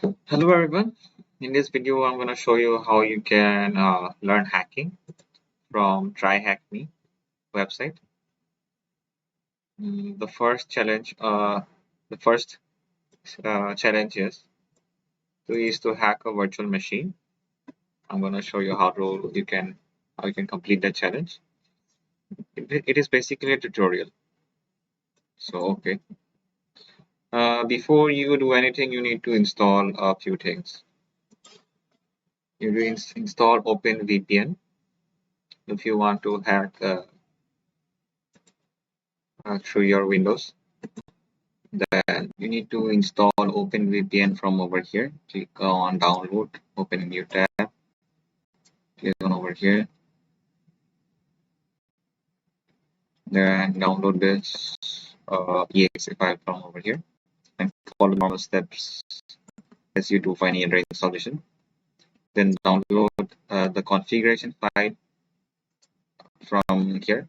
Hello everyone. In this video, I'm going to show you how you can learn hacking from TryHackMe website. The first challenge, challenge is to hack a virtual machine. I'm going to show you how you can complete that challenge. It is basically a tutorial. So okay. Before you do anything, you need to install a few things. You do install OpenVPN if you want to hack through your Windows. Then you need to install OpenVPN from over here. Click on download, open a new tab, click on over here, then download this exe file from over here and follow the normal steps as you do for any other installation. Then download the configuration file from here.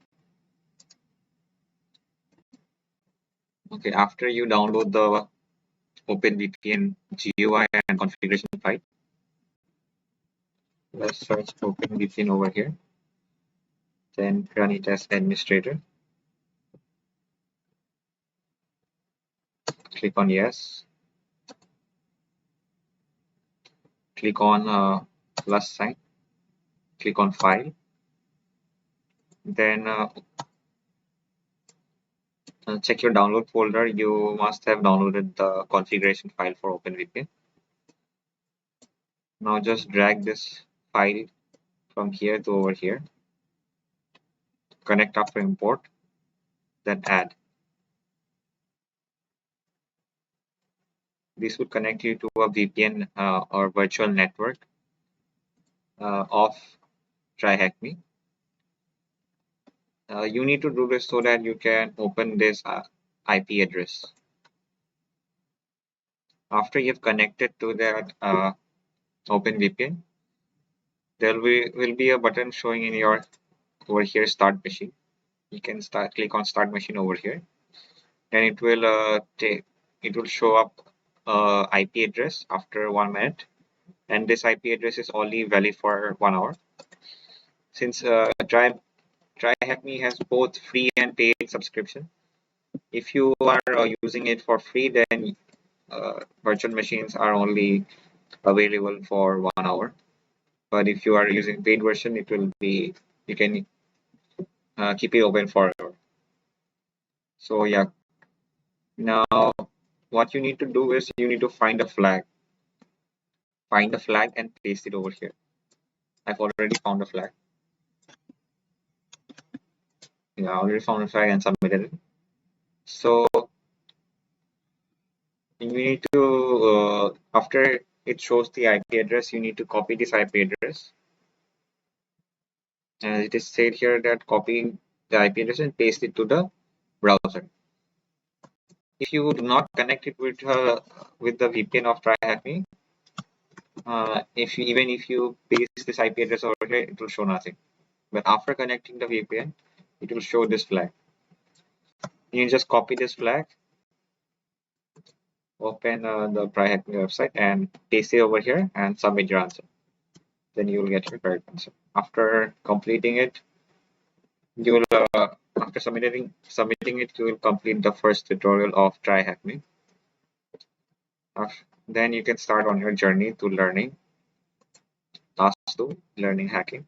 Okay, after you download the OpenVPN GUI and configuration file, let's search OpenVPN over here. Then run it as administrator. Click on yes. Click on plus sign. Click on file. Then check your download folder. You must have downloaded the configuration file for OpenVPN. Now just drag this file from here to over here. Connect after import. Then add. This will connect you to a VPN or virtual network of TryHackMe. You need to do this so that you can open this IP address. After you've connected to that OpenVPN, there will be a button showing in your over here start machine. You can click on start machine over here, and it will show up IP address after 1 minute, and this IP address is only valid for 1 hour. Since TryHackMe has both free and paid subscription. If you are using it for free, then virtual machines are only available for 1 hour. But if you are using paid version, it will be, you can keep it open forever. So yeah, now what you need to do is you need to find a flag. Find the flag and paste it over here. I've already found a flag. Yeah, I already found a flag and submitted it. So you need to, after it shows the IP address, you need to copy this IP address. And it is said here that copy the IP address and paste it to the browser. If you do not connect it with the VPN of TryHackMe, even if you paste this IP address over here, it will show nothing. But after connecting the VPN, it will show this flag. You just copy this flag, open the TryHackMe website, and paste it over here and submit your answer. Then you will get your correct answer. After completing it, you will after submitting it, you will complete the first tutorial of TryHackMe. Then you can start on your journey to learning. Task 2, learning hacking.